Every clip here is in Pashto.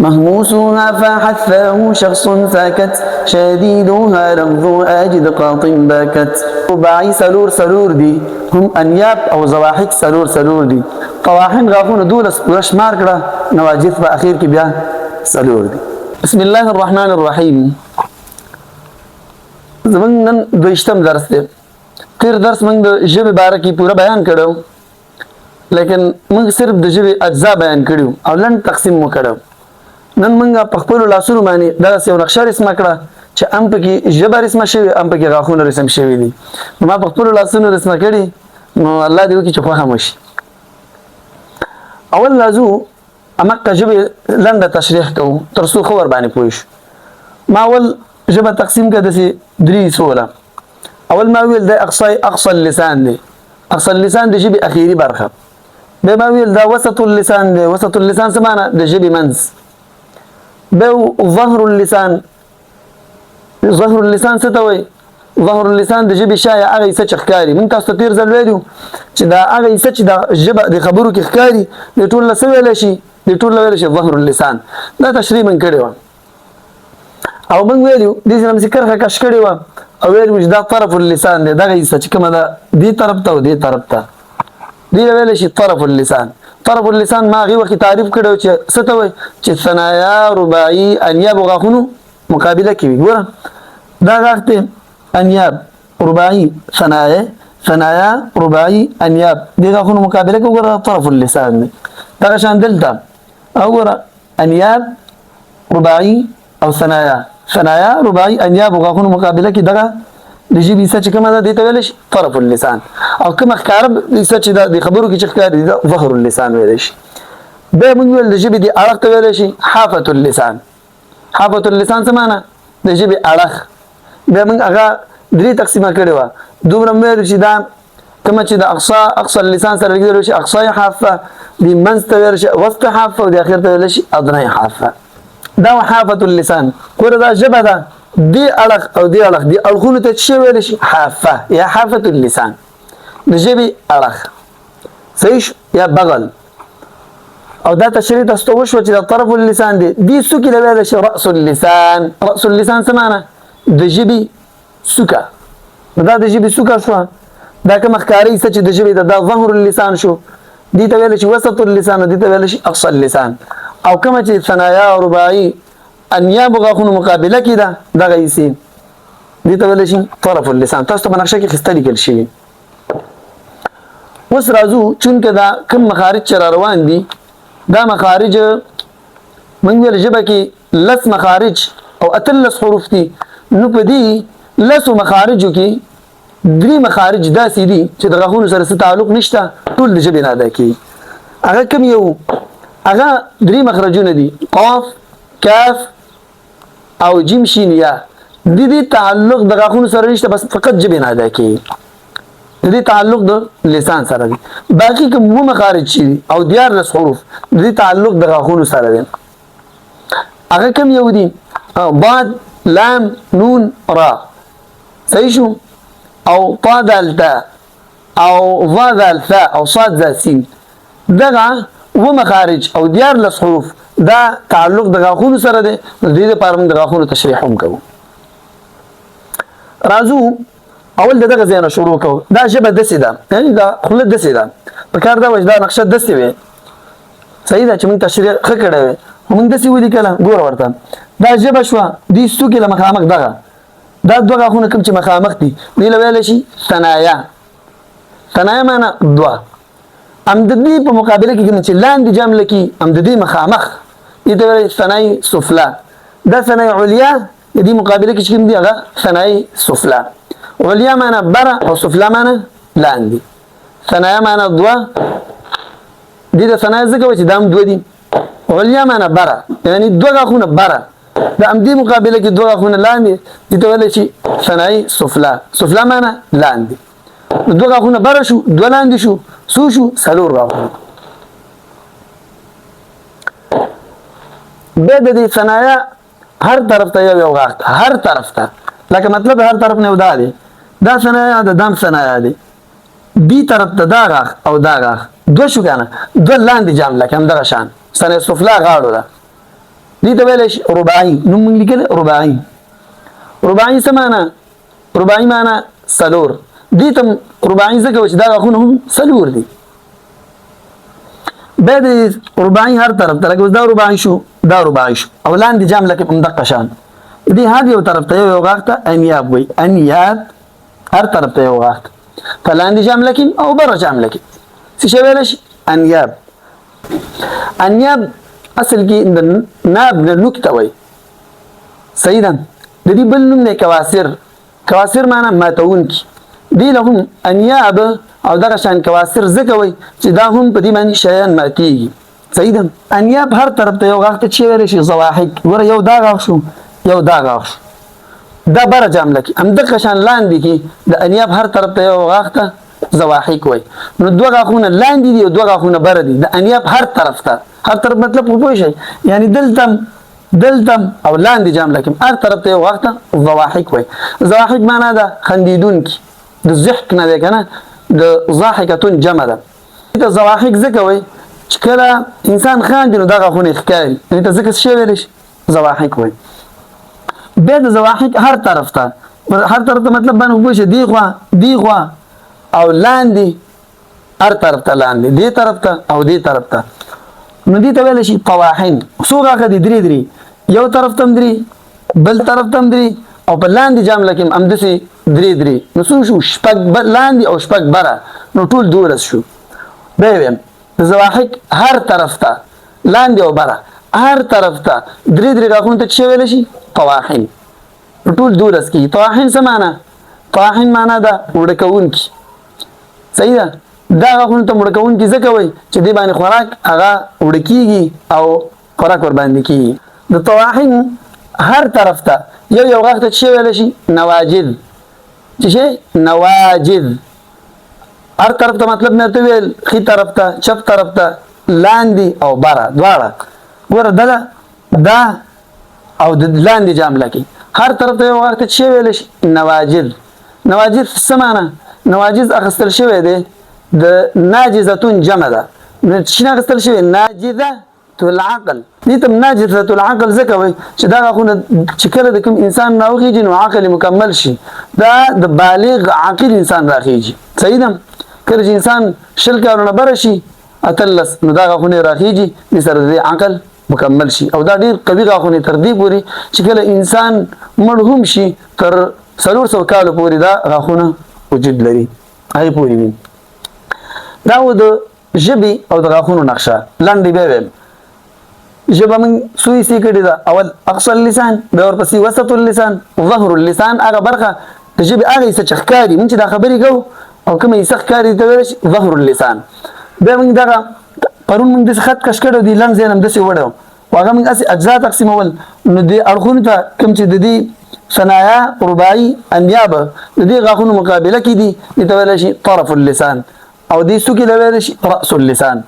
مهموسها فحثاه شخص ساكت شديدها لفظ أجد قاط باكت. رباعي سلور دي هم انياب او زواحق سلور دي. قواحن غاخون دولس ورشمار کړه نواجذ په اخیر کې بیا سلور دي. بسم الله الرحمن الرحیم. زمونږ نن دویشتم درس دی. تیر درس موږ د ژبې باره کې پوره بیان کړو، لیکن موږ صرف د ژبې اجزا بیان کړو او لنډ تقسیم مو کړو. نن موږ په خپلو لاسونو باندې دغسې یو نقشه رسمه کړه چې هم پکې ژبه رسمه شوې هم پکې غاښونه رسم شوي دي. نو ما په خپلو لاسونو رسمه کړي، نو الله دې وکړي چې خوښه مو شي. اول لازو امکه ژبې لنډه تشریح کوو تر څو ښه ورباندې پوه شو. ما اول ژبه تقسیم کړه داسې درې سوله. اول ما ویل دا اقصى اللسان دی. اقصى اللسان د ژبې اخیری برخه. بیا ما ویل دا وسط اللسان دی. وسط اللسان څه معنی؟ د ژبې منځ. بیا ظهر اللسان. ظهر اللسان څه ته وایي؟ ظهر اللسان د ژبې شایع هغه حصه چې ښکاري. موږ تاسو ته تېر ځل ویلو چې دا هغه حصه چې د ژبه د خبرو کې ښکاري د ټول له څه ویلی شي؟ د ټول له ویلی شي ظهر اللسان. دا تشریح موږ کړې وه او موږ ویلو دې سره همسې کرښه کش کړې وه او ویلو چې دا طرف اللسان دی. دغه حصه چې کومه ده دې طرف ته او دې طرف ته دې له ویلی شي طرف اللسان. طرف اللسان ما هغې وخت تعریف کړی و چې څه ته وایي؟ چې ثنایا رباعي انیابو غاښونو مقابله کې وي. ګوره دا غاښ دی انیاب رباعي ثنایا رباعي انیاب دې غاښونو مقابله کې وګوره طرف اللسان دی. دغه شان دلته او ګوره انیاب رباعي او ثنایا رباعي انیاب غاښونو مقابله کې دغه د ژبې حصه چې کومه ده دې ته ویلی شي طرف اللسان. او کومه ښکاره حصه چې د خبرو کې چې ښکاري ده ظهر اللسان ویلی شي. بیا موږ ویل د ژبې د اړخ ته ویلی شي حافة اللسان. حافة اللسان څه معنی؟ د ژبې اړخ. بیا موږ هغه درې تقسیمه کړې وه. دومره مو ویلو چې دا کومه چې د اقصى اللسان سره لګېدلی شي اقصای حافه، د منځ ته ویلی شي وسط حافه او د اخر ته ویلی شي ادنی حافه. دا حافة اللسان. ګوره دا ژبه ده دې اړخ او دې اړخ دې اړخونو ته څه ویلی شي؟ حافه یا حافة اللسان. د ژبې اړخ صحیح شو یا بغل. او دا تشریح تاسو ته وشوه چې د طرف اللسان دی. دې څوکې له ویلی شي رأس اللسان. رأس اللسان څه معنی؟ د ژبې څوکه. دا د ژبې څوکه شوه. دا کومه ښکاره حصه چې د ژبې ده دا ظهر اللسان شو. دې ته ویلی شي وسط اللسان او دې ته ویلی شي اقصى اللسان. او کومه چې ثنایا رباعي انیابو غاښونو مقابله کې ده دغه حصې دې ته ویلی شي طرف اللسان. تاسو ته په نقشه کې ښایسته لیکل شوي. اوس راځو چونکې دا کوم مخارج چې را روان دي دا مخارج موږ ویل ژبه کې 10 مخارج او 18 حروف دي. نو په دې 10 مخارجو کې 3 مخارج داسې دي چې د غاښونو سره څه تعلق نشته، ټول د ژبې نه ادا کېږي. هغه کوم یو؟ هغه 3 مخرجونه دي قاف کاف او جیم شین یا. د دې تعلق د غاښونو سره نشته، بس فقط ژبې نه ادا کېږي. د دې تعلق د لسان سره دی. باقي کوم مخارج چې دي او 14 حروف د دې تعلق د غاښونو سره دی. هغه کوم یو دي؟ ضاد لام نون را. صحیح شو؟ او طا دال تا او ظا دال ثا او صاد ذا سین. دغه مخارج او 14 حروف دا تعلق د غاښونو سره دی. د دې لپاره موږ د غاښونو تشریح هم کوو. راځو اول دغه ځای نه شروع کوو. دا ژبه داسې ده، یعنې دا خوله داسې ده. په کار دا وه چې دا نقشه داسې وي. صحیح ده چې موږ تشریح ښه کړی وی. موږ داسې ولیکله. ګوره ورته دا ژبه شوه. دې څوکې له مخامخ دغه دا 2 غاښونه کوم چې مخامخ دي دې له ویلی شي ثنایا. ثنایا معنی 2. ام د دې په مقابله کې کوم چې لاندې جمله کې ام د دې مخامخ دې ته ویلی ثنای سفلا. دا ثنای علیا د دې مقابله کې چې کوم دي هغه ثنای سفلا. علیا معنی بره او سفلا معنی لاندې. ثنایا معنی 2. دې د ثنایا ځکه وایي چې دا هم 2 دي. علیا معنی بره یعنی 2 غاښونه بره. د همدې مقابله کې 2 غاښونه لاندې دې ته ویلی شي ثنای سفلا. سفلا معنی لاندې. 2 غاښونه بره شو 2 لاندې شو څو شو 4 غاښونه. بیا د دې ثنایا هر طرف ته یو غاښ ته هر طرف ته لکه مطلب هر طرف نه یو دا دی. دا ثنایا د دام ثنایا دی. دې طرف ته دا غاښ او دا غاښ 2 شو که نه 2 لاندې جام لکه همدغه شان ثنای سفلا غاړو ده. دي ته ویل شي رباعي. نو موږ لیکل رباعي. رباعي څه معنا؟ رباعي معنا څلور. دې ته رباعي ځکه چې دا غاښونه هم څلور دي. بیا د رباعي هر طرف ته لکه دا رباعي شو، دا رباعي شو، او لاندې جام لکه همدقه شان دې هر یو طرف ته یو غاښ ته انیاب وایي. انیاب هر طرف ته یو غاښ ته په لاندې جام لکه او بره جام لکه څه شی ویلی شي؟ انیاب. انیاب اصل کې د ناب نه نوک ته وایي. صحیح ده. د دې بل نوم دی کواسر. کواسر معنا ماتونکي. دې له هم انیاب او دغه شان کواسر ځکه وایي چې دا هم په دې باندې شیان ماتېږي. صحیح ده. انیاب هر طرف ته یو غاښ ته چې ویلی شي ضواحک. ګوره یو دا غاښ شو، یو دا غاښ شو، دا بره جامله کې همدغه شان لاندې کې د انیاب هر طرف ته یو غاښ ته ضواحک وایي. نو دوه غاښونه لاندې دي او دوه غاښونه بره دي. د انیاب هر طرف ته، هر طرف مطلب پوه شئ یعنی دلته او لاندې جامله کې هر طرف ته یو غاښ ته ضواحک وایي. ضواحک معنا ده خندیدونکي. د ضحک نه دی که نه، د ضاحکتون جمع ده. ته ضواحک ځکه وایي چې کله انسان خاندي نو دا غاښونه یې ښکاري، یعنې ته ځکه څه شی ویلی شي؟ ضواحک وایي. بیا د ضواحک هر طرف ته، هر طرف ته مطلب باندې پوه شئ دی خوا او لاندې هر طرف ته، لاندې دې طرف ته او دې طرف ته. نو دې ته ویلی شي طواحن. څو غاښه دي؟ درې. یو طرف ته هم درې، بل طرف ته هم درې، او په لاندې جامله کې هم همداسې درې. نو څو شو؟ شپږ لاندې او شپږ بره، نو ټول 12 شو. بیا یې وایم د ضواحک هر طرف ته، لاندې او بره هر طرف ته درې غاښونو ته څه ویلی شي؟ طواحن. ټول 12 کېږي. طواحن څه معنا؟ طواحن معنا ده وړه کوونکي. صحیح ده. دا غاښونو ته وړه کوونکي ځکه وایي چې دې باندې خوراک هغه وړه کېږي او خوراک ورباندې کېږي. د طواحن هر طرف ته یو غاښ ته څه ویلی شي؟ نواجذ. څه شی؟ نواجذ. هر طرف ته مطلب مې ورته ویل، ښي طرف ته، چپ طرف ته، لاندې او بره دواړه. ګوره دا او د لاندې جامله کې هر طرف ته یو غاښ ته څه ویلی شي؟ نواجذ. نواجذ څه معنا؟ نواجذ اخیستل شوی دی د ناجزتون جمع ده. چې نه اخیستل شوی ناجزه العقل. دې ته ناجزه العقل ځکه وایي چې دا غاښونه چې کله د کوم انسان راوخیږي نو عقل مکمل شي. دا د بالغ عاقل انسان راخیږي. صحیح ده. کله چې انسان 20 کالونه بره شي 18 نو دا غاښونه راخیږي، دې سره د عقل مکمل شي. او دا ډېر قوي غاښونه تر دې پورې چې کله انسان مړ هم شي تر 400 کالو پورې دا غاښونه وجود لري، هغې پورې وي. دا و د ژبې او د غاښونو نقشه. لنډې بیا وایم. ژبه موږ څو حصې کړې ده؟ اول اقصى اللسان، بیا ورپسې وسط اللسان، ظهر اللسان. هغه برخه د ژبې هغه حصه چې ښکاري موږ چې دا خبرې کوو او کومه حصه ښکاري ته ویلی شي ظهر اللسان. بیا موږ دغه پرون موږ داسې خط کش کړی دی، لنډ ځای نه همداسې وړی و، هغه موږ هسې اجزا تقسیمول. نو دې اړخونو ته کوم چې د دې ثنایا رباعي انیاب د دې غاښونو مقابله کې دي، دې ته ویلی شي طرف اللسان، او دې څوکې ته ویلی شي رأس اللسان.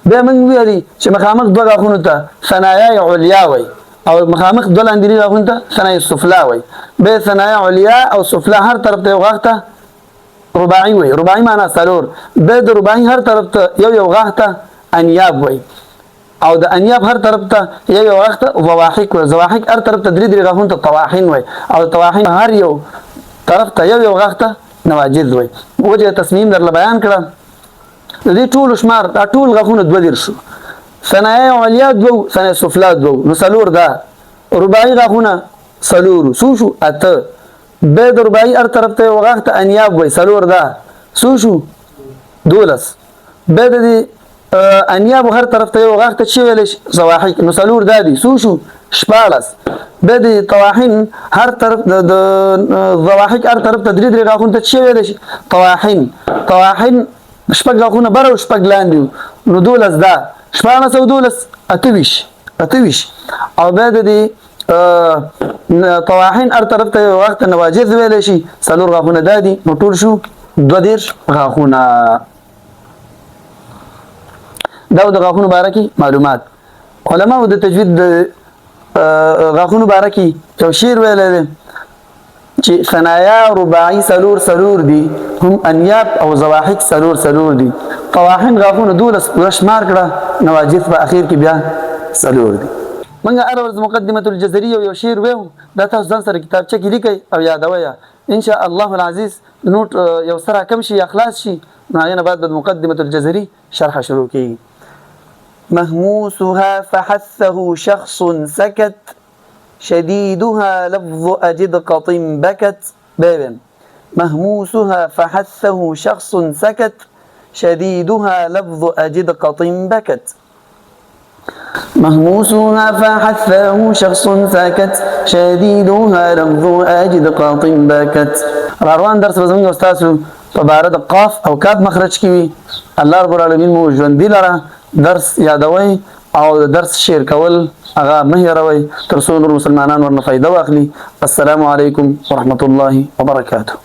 بیا موږ ویلي چې مخامخ دوه غاښونو ته ثنایا علیا وایي، او مخامخ دوه لاندیني غاښونو ته ثنایا سفلا وایي. بیا ثنایا علیا او سفلا هر طرف ته یو غاښ ته رباعي وایي. رباعي معنا څلور. بیا د رباعي هر طرف ته یو غاښ ته انیاب وایي، او د انیاب هر طرف ته یو غاښ ته ضواحک وایي. ضواحک هر طرف ته درې غاښونو ته طواحن وایي، او طواحن هر یو طرف ته یو غاښ ته نواجذ وایي. وجه تصمیم درله بیان کړه. د دې ټولو شمار دا ټول غاښونه 2 شو. ثنایا علیا 2، ثنایا سفلا 2، نو 4 ده. رباعي غاښونه 4 څو شو؟ 8. بیا د رباعي هر طرف ته یو غاښ ته انیاب وایي، 4 ده څو شو؟ 12. بیا د دې انیاب هر طرف ته یو غاښ ته څه ویلی شي؟ ضواحک، نو 4 ده دي څو شو؟ 14. بیا د طواحن هر طرف د ضواحک هر طرف ته 3 غاښونو ته څه ویلی شي؟ طواحن. طواحن 6 غاښونه بره او 6 لاندې، نو 12 ده. 14 او 12 28. او بیا د دې طواحن هر طرف ته یو غاښ ته نواجذ ویلی شي، 4 غاښونه دا دي، نو ټول شو 22 غاښونه. دا د غاښونو باره کې معلومات. علماو د تجوید د غاښونو باره کې یو شعر ویلی دی چې ثنایا رباعي 4 دي، هم انیاب او ضواحک 4 دي. طواحن غاښونه 12 پوره شمار کړه، نواجذ په اخیر کې بیا 4 دي. منګه هر ورځ مقدمه الجزريه یو شعر ویو دا تاسو ځان سره کتابچه کې لیکئ او یادوي ان شاء الله العزيز نوٹ یو سره کم شي اخلاص شي نو بعد مقدمه الجزري شرح شروع کی مهموسها فحثه شخص سكت شديدها لفظ أجد قط بكت بابا مهموسها فحثه شخص سكت شديدها لفظ أجد قط بكت مهموسها فحثه شخص سكت شديدها لفظ أجد قط بكت روان درس بزمنګ استاد په بار د قاف او کاف مخرج کی الله رب العالمین مو ژوند دی لره درس یادوي او درس شیر کول هغه مه هېروئ تر څو نور مسلمانان ورنه فایده واخلي. السلام علیکم ورحمة الله وبرکاته.